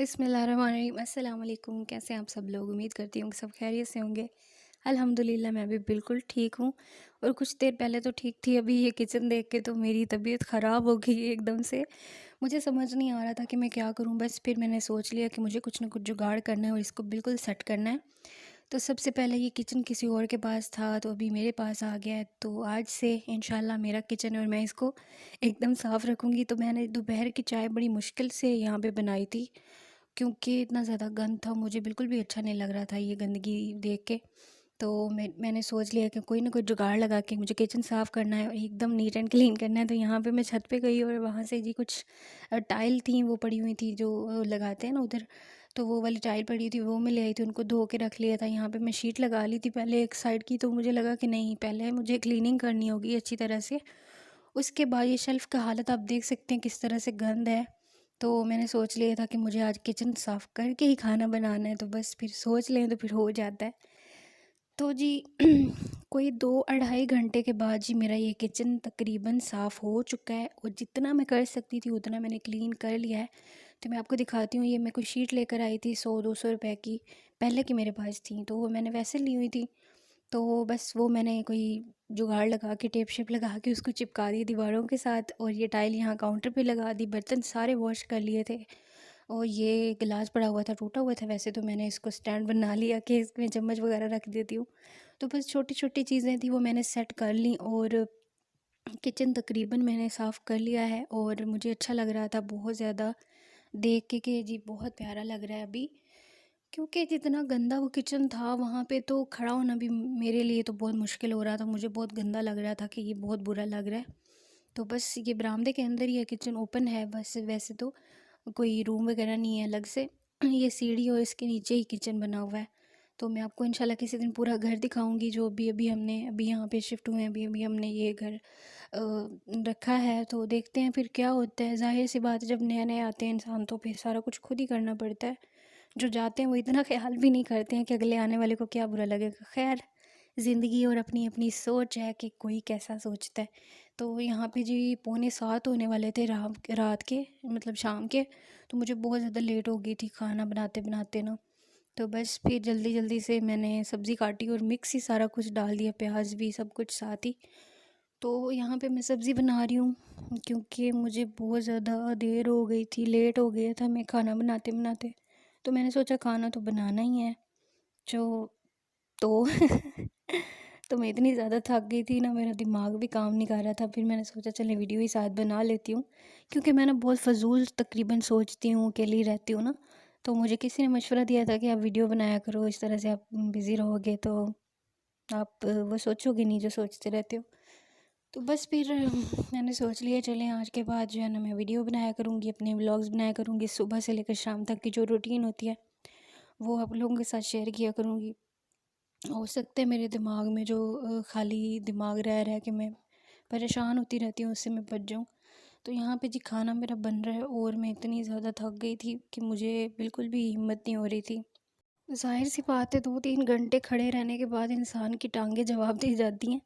बिस्मिल्लाहिर्रहमानिर्रहीम। अस्सलाम वालेकुम। कैसे हैं आप सब लोग? उम्मीद करती हूँ कि सब खैरियत से होंगे। अल्हम्दुलिल्लाह मैं भी बिल्कुल ठीक हूँ। और कुछ देर पहले तो ठीक थी, अभी ये किचन देख के तो मेरी तबीयत ख़राब हो गई है एकदम से। मुझे समझ नहीं आ रहा था कि मैं क्या करूँ। बस फिर मैंने सोच लिया कि मुझे कुछ ना कुछ जुगाड़ करना है और इसको बिल्कुल सेट करना है। तो सबसे पहले ये किचन किसी और के पास था, तो अभी मेरे पास आ गया है। तो आज से इंशाल्लाह मेरा किचन है और मैं इसको एकदम साफ़ रखूँगी। तो मैंने दोपहर की चाय बड़ी मुश्किल से यहाँ पे बनाई थी, क्योंकि इतना ज़्यादा गंद था, मुझे बिल्कुल भी अच्छा नहीं लग रहा था ये गंदगी देख के। तो मैंने सोच लिया कि कोई ना कोई जुगाड़ लगा के मुझे किचन साफ़ करना है और एकदम नीट एंड क्लीन करना है। तो यहाँ पे मैं छत पे गई और वहाँ से जी कुछ टाइल थी वो पड़ी हुई थी जो लगाते हैं ना उधर। तो वो वाली टाइल पड़ी थी, वो मैं ले आई थी, उनको धो के रख लिया था। यहाँ पे मैं शीट लगा ली थी पहले एक साइड की, तो मुझे लगा कि नहीं, पहले मुझे क्लीनिंग करनी होगी अच्छी तरह से। उसके बाद ये शेल्फ़ का हालत आप देख सकते हैं किस तरह से गंद है। तो मैंने सोच लिया था कि मुझे आज किचन साफ़ करके ही खाना बनाना है, तो बस फिर सोच लें तो फिर हो जाता है। तो जी कोई 2 अढ़ाई घंटे के बाद जी मेरा ये किचन तकरीबन साफ़ हो चुका है और जितना मैं कर सकती थी उतना मैंने क्लीन कर लिया है। तो मैं आपको दिखाती हूँ, ये मैं कोई शीट लेकर आई थी 100-200 रुपए की, पहले की मेरे पास थी, तो वो मैंने वैसे ली हुई थी। तो बस वो मैंने कोई जुगाड़ लगा के टेप शेप लगा के उसको चिपका दी दीवारों के साथ और ये टाइल यहाँ काउंटर पे लगा दी। बर्तन सारे वॉश कर लिए थे और ये गिलास पड़ा हुआ था, टूटा हुआ था वैसे, तो मैंने इसको स्टैंड बना लिया कि इसमें चम्मच वगैरह रख देती हूँ। तो बस छोटी-छोटी चीज़ें थी वो मैंने सेट कर ली और किचन तकरीबन मैंने साफ़ कर लिया है और मुझे अच्छा लग रहा था बहुत ज़्यादा देख के कि जी बहुत प्यारा लग रहा है अभी। क्योंकि जितना गंदा वो किचन था वहाँ पे तो खड़ा होना भी मेरे लिए तो बहुत मुश्किल हो रहा था, मुझे बहुत गंदा लग रहा था कि ये बहुत बुरा लग रहा है। तो बस ये बरामदे के अंदर ही है, किचन ओपन है, बस वैसे तो कोई रूम वगैरह नहीं है अलग से। ये सीढ़ी और इसके नीचे ही किचन बना हुआ है। तो मैं आपको इंशाल्लाह किसी दिन पूरा घर दिखाऊंगी, जो अभी हमने अभी यहाँ पे शिफ्ट हुए हैं, अभी हमने ये घर रखा है। तो देखते हैं फिर क्या होता है। ज़ाहिर सी बात है, जब नए नए आते हैं इंसान तो फिर सारा कुछ खुद ही करना पड़ता है। जो जाते हैं वो इतना ख्याल भी नहीं करते हैं कि अगले आने वाले को क्या बुरा लगेगा। खैर, ज़िंदगी और अपनी अपनी सोच है कि कोई कैसा सोचता है। तो यहाँ पे जी 6:45 होने वाले थे रात के, मतलब शाम के। तो मुझे बहुत ज़्यादा लेट हो गई थी खाना बनाते बनाते ना। तो बस फिर जल्दी जल्दी से मैंने सब्ज़ी काटी और मिक्स ही सारा कुछ डाल दिया, प्याज भी सब कुछ साथ ही। तो यहाँ पे मैं सब्ज़ी बना रही हूँ, क्योंकि मुझे बहुत ज़्यादा देर हो गई थी, लेट हो गया था मैं खाना बनाते बनाते। तो मैंने सोचा खाना तो बनाना ही है, जो तो तो मैं इतनी ज़्यादा थक गई थी ना, मेरा दिमाग भी काम नहीं कर रहा था। फिर मैंने सोचा चलें वीडियो ही साथ बना लेती हूँ, क्योंकि मैं ना बहुत फ़ज़ूल तकरीबन सोचती हूँ, अकेली रहती हूँ ना। तो मुझे किसी ने मशवरा दिया था कि आप वीडियो बनाया करो, इस तरह से आप बिज़ी रहोगे तो आप वो सोचोगे नहीं जो सोचते रहते हो। तो बस फिर मैंने सोच लिया चलें आज के बाद जो है ना मैं वीडियो बनाया करूँगी, अपने व्लॉग्स बनाया करूँगी, सुबह से लेकर शाम तक की जो रूटीन होती है वो आप लोगों के साथ शेयर किया करूँगी। हो सकता है मेरे दिमाग में जो खाली दिमाग रह रहा है कि मैं परेशान होती रहती हूँ, उससे मैं बच जाऊँ। तो यहाँ पे जी खाना मेरा बन रहा है और मैं इतनी ज़्यादा थक गई थी कि मुझे बिल्कुल भी हिम्मत नहीं हो रही थी। ज़ाहिर सी बात है, 2-3 घंटे खड़े रहने के बाद इंसान की टांगें जवाब दे जाती हैं।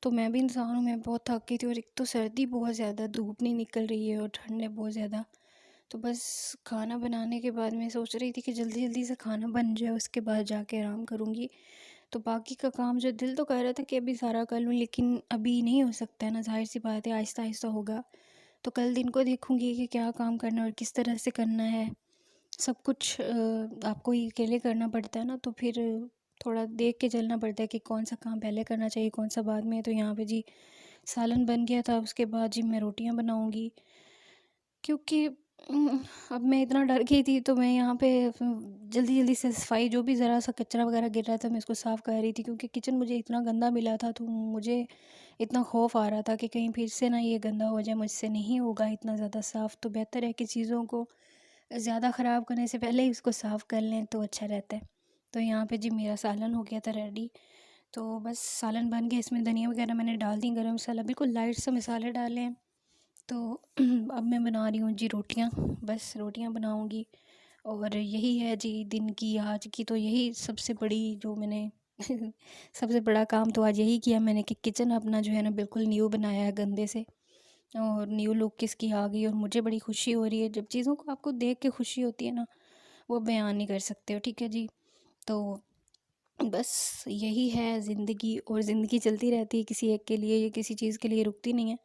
तो मैं भी इंसान हूँ, मैं बहुत थक गई थी और एक तो सर्दी बहुत ज़्यादा, धूप नहीं निकल रही है और ठंड है बहुत ज़्यादा। तो बस खाना बनाने के बाद मैं सोच रही थी कि जल्दी जल्दी से खाना बन जाए, उसके बाद जाके आराम करूँगी। तो बाकी का काम जो दिल तो कह रहा था कि अभी सारा कर लूँ, लेकिन अभी नहीं हो सकता है ना, ज़ाहिर सी बात है, आहिस्ता आहिस्ता होगा। तो कल दिन को देखूँगी कि क्या काम करना है और किस तरह से करना है। सब कुछ आपको ही अकेले करना पड़ता है ना, तो फिर थोड़ा देख के चलना पड़ता है कि कौन सा काम पहले करना चाहिए, कौन सा बाद में। तो यहाँ पे जी सालन बन गया था, उसके बाद जी मैं रोटियां बनाऊंगी, क्योंकि अब मैं इतना डर गई थी। तो मैं यहाँ पे जल्दी जल्दी से सफाई, जो भी ज़रा सा कचरा वगैरह गिर रहा था मैं इसको साफ़ कर रही थी, क्योंकि किचन मुझे इतना गंदा मिला था। तो मुझे इतना खौफ आ रहा था कि कहीं फिर से ना ये गंदा हो जाए, मुझसे नहीं होगा इतना ज़्यादा साफ़। तो बेहतर है कि चीज़ों को ज़्यादा ख़राब करने से पहले ही उसको साफ़ कर लें तो अच्छा रहता है। तो यहाँ पे जी मेरा सालन हो गया था रेडी। तो बस सालन बन गया, इसमें धनिया वगैरह मैंने डाल दी, गरम मसाला, बिल्कुल लाइट से मसाले डाले हैं। तो अब मैं बना रही हूँ जी रोटियाँ, बस रोटियाँ बनाऊँगी। और यही है जी दिन की आज की, तो यही सबसे बड़ी जो मैंने सबसे बड़ा काम तो आज यही किया मैंने कि किचन अपना जो है ना बिल्कुल न्यू बनाया है गंदे से, और न्यू लुक इसकी आ गई और मुझे बड़ी खुशी हो रही है। जब चीज़ों को आपको देख के खुशी होती है ना, वो बयान नहीं कर सकते हो, ठीक है जी। तो बस यही है ज़िंदगी, और ज़िंदगी चलती रहती है, किसी एक के लिए या किसी चीज़ के लिए रुकती नहीं है।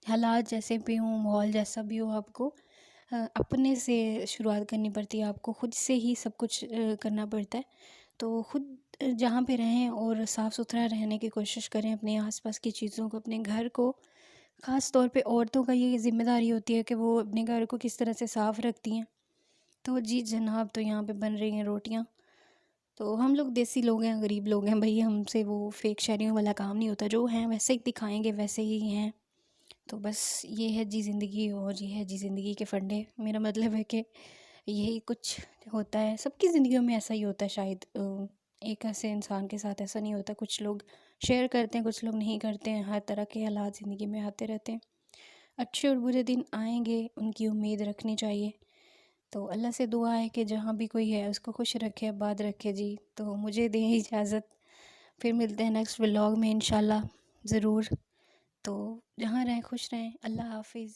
हालात जैसे भी हों, माहौल जैसा भी हो, आपको अपने से शुरुआत करनी पड़ती है, आपको खुद से ही सब कुछ करना पड़ता है। तो खुद जहाँ पे रहें और साफ़ सुथरा रहने की कोशिश करें, अपने आसपास की चीज़ों को, अपने घर को, ख़ास तौर पे औरतों का ये ज़िम्मेदारी होती है कि वो अपने घर को किस तरह से साफ़ रखती हैं। तो जी जनाब, तो यहाँ पे बन रही हैं रोटियाँ। तो हम लोग देसी लोग हैं, गरीब लोग हैं भई, हमसे वो फेक शायरियों वाला काम नहीं होता, जो हैं वैसे ही दिखाएँगे, वैसे ही हैं। तो बस ये है जी ज़िंदगी, और ये है जी ज़िंदगी के फंडे। मेरा मतलब है कि यही कुछ होता है, सबकी ज़िंदगियों में ऐसा ही होता है शायद। एक ऐसे इंसान के साथ ऐसा नहीं होता, कुछ लोग शेयर करते हैं, कुछ लोग नहीं करते हैं। हर तरह के हालात ज़िंदगी में आते रहते हैं, अच्छे और बुरे दिन आएंगे, उनकी उम्मीद रखनी चाहिए। तो अल्लाह से दुआ है कि जहाँ भी कोई है उसको खुश रखे, आबाद रखे जी। तो मुझे दें इजाज़त, फिर मिलते हैं नेक्स्ट व्लॉग में इंशाल्लाह ज़रूर। तो जहाँ रहें खुश रहें, अल्लाह हाफिज़।